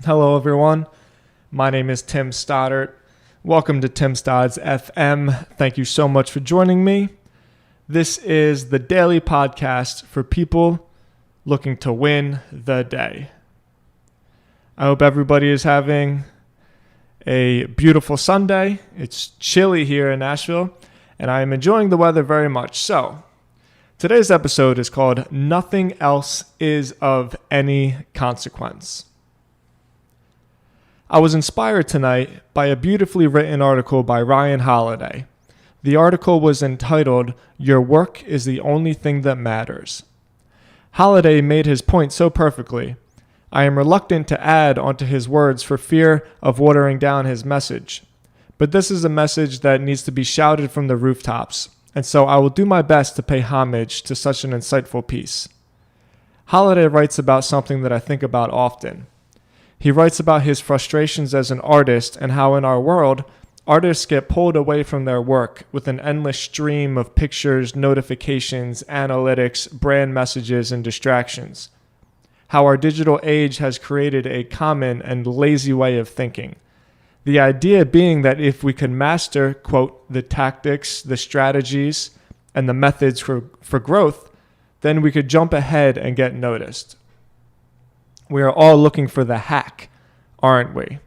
Hello, everyone. My name is Tim Stoddart. Welcome to Tim Stodds FM. Thank you so much for joining me. This is the daily podcast for people looking to win the day. I hope everybody is having a beautiful Sunday. It's chilly here in Nashville, and I am enjoying the weather very much. So, today's episode is called Nothing Else Is of Any Consequence. I was inspired tonight by a beautifully written article by Ryan Holiday. The article was entitled, "Your Work is the Only Thing That Matters." Holiday made his point so perfectly. I am reluctant to add onto his words for fear of watering down his message. But this is a message that needs to be shouted from the rooftops, and so I will do my best to pay homage to such an insightful piece. Holiday writes about something that I think about often. He writes about his frustrations as an artist and how in our world, artists get pulled away from their work with an endless stream of pictures, notifications, analytics, brand messages, and distractions. How our digital age has created a common and lazy way of thinking. The idea being that if we could master, quote, the tactics, the strategies, and the methods for growth, then we could jump ahead and get noticed. We are all looking for the hack, aren't we?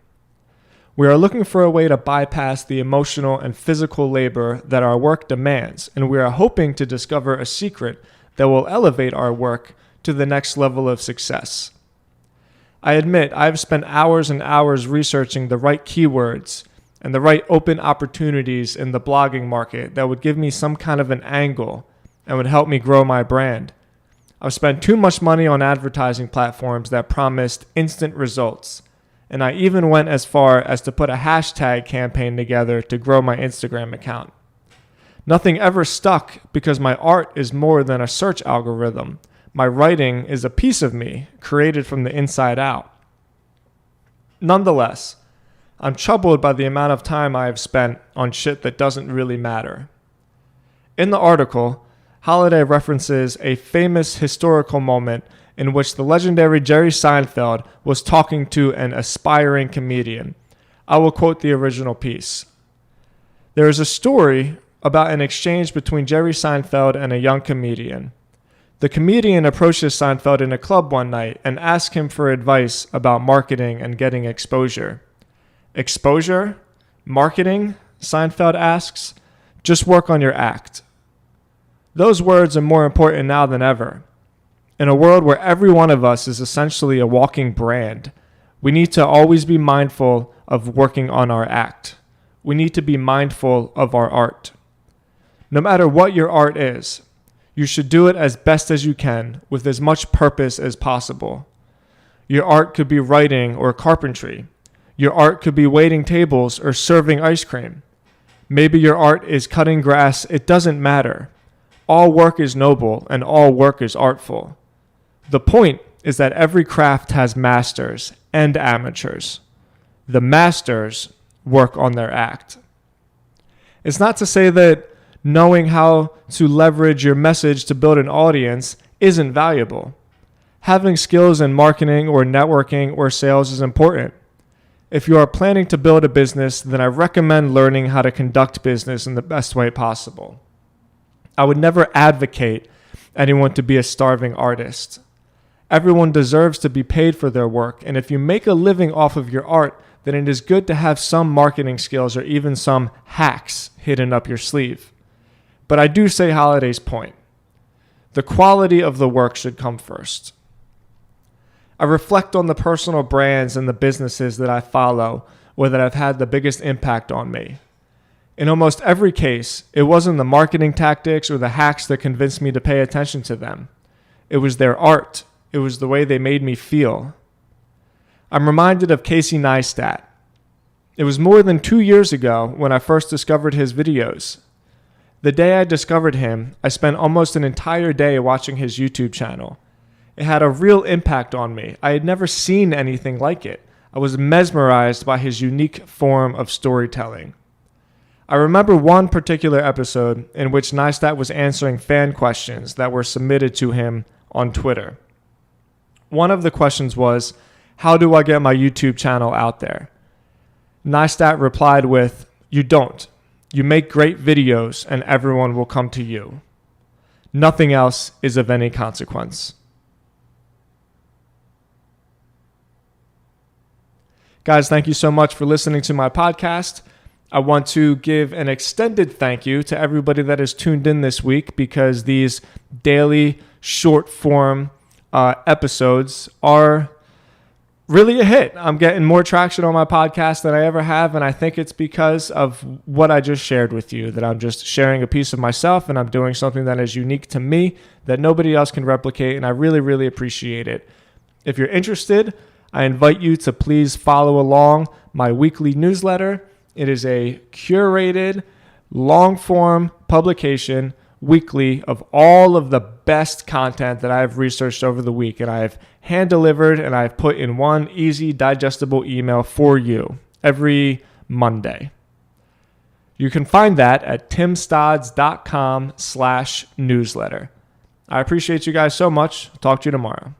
We are looking for a way to bypass the emotional and physical labor that our work demands, and we are hoping to discover a secret that will elevate our work to the next level of success. I admit I've spent hours and hours researching the right keywords and the right open opportunities in the blogging market that would give me some kind of an angle and would help me grow my brand. I've spent too much money on advertising platforms that promised instant results, and I even went as far as to put a hashtag campaign together to grow my Instagram account. Nothing ever stuck because my art is more than a search algorithm. My writing is a piece of me, created from the inside out. Nonetheless, I'm troubled by the amount of time I have spent on shit that doesn't really matter. In the article, Holiday references a famous historical moment in which the legendary Jerry Seinfeld was talking to an aspiring comedian. I will quote the original piece. There is a story about an exchange between Jerry Seinfeld and a young comedian. The comedian approaches Seinfeld in a club one night and asks him for advice about marketing and getting exposure. Exposure? Marketing? Seinfeld asks. Just work on your act. Those words are more important now than ever. In a world where every one of us is essentially a walking brand, we need to always be mindful of working on our act. We need to be mindful of our art. No matter what your art is, you should do it as best as you can with as much purpose as possible. Your art could be writing or carpentry. Your art could be waiting tables or serving ice cream. Maybe your art is cutting grass. It doesn't matter. All work is noble and all work is artful. The point is that every craft has masters and amateurs. The masters work on their act. It's not to say that knowing how to leverage your message to build an audience isn't valuable. Having skills in marketing or networking or sales is important. If you are planning to build a business, then I recommend learning how to conduct business in the best way possible. I would never advocate anyone to be a starving artist. Everyone deserves to be paid for their work, and if you make a living off of your art, then it is good to have some marketing skills or even some hacks hidden up your sleeve. But I do say Holiday's point. The quality of the work should come first. I reflect on the personal brands and the businesses that I follow or that have had the biggest impact on me. In almost every case, it wasn't the marketing tactics or the hacks that convinced me to pay attention to them. It was their art. It was the way they made me feel. I'm reminded of Casey Neistat. It was more than 2 years ago when I first discovered his videos. The day I discovered him, I spent almost an entire day watching his YouTube channel. It had a real impact on me. I had never seen anything like it. I was mesmerized by his unique form of storytelling. I remember one particular episode in which Neistat was answering fan questions that were submitted to him on Twitter. One of the questions was, How do I get my YouTube channel out there? Neistat replied with, you don't. You make great videos and everyone will come to you. Nothing else is of any consequence. Guys, thank you so much for listening to my podcast. I want to give an extended thank you to everybody that has tuned in this week, because these daily short form episodes are really a hit. I'm getting more traction on my podcast than I ever have, and I think it's because of what I just shared with you, that I'm just sharing a piece of myself and I'm doing something that is unique to me that nobody else can replicate, and I really, really appreciate it. If you're interested, I invite you to please follow along my weekly newsletter. It is a curated, long-form publication weekly of all of the best content that I've researched over the week, and I've hand-delivered and I've put in one easy, digestible email for you every Monday. You can find that at timstodds.com/newsletter. I appreciate you guys so much. Talk to you tomorrow.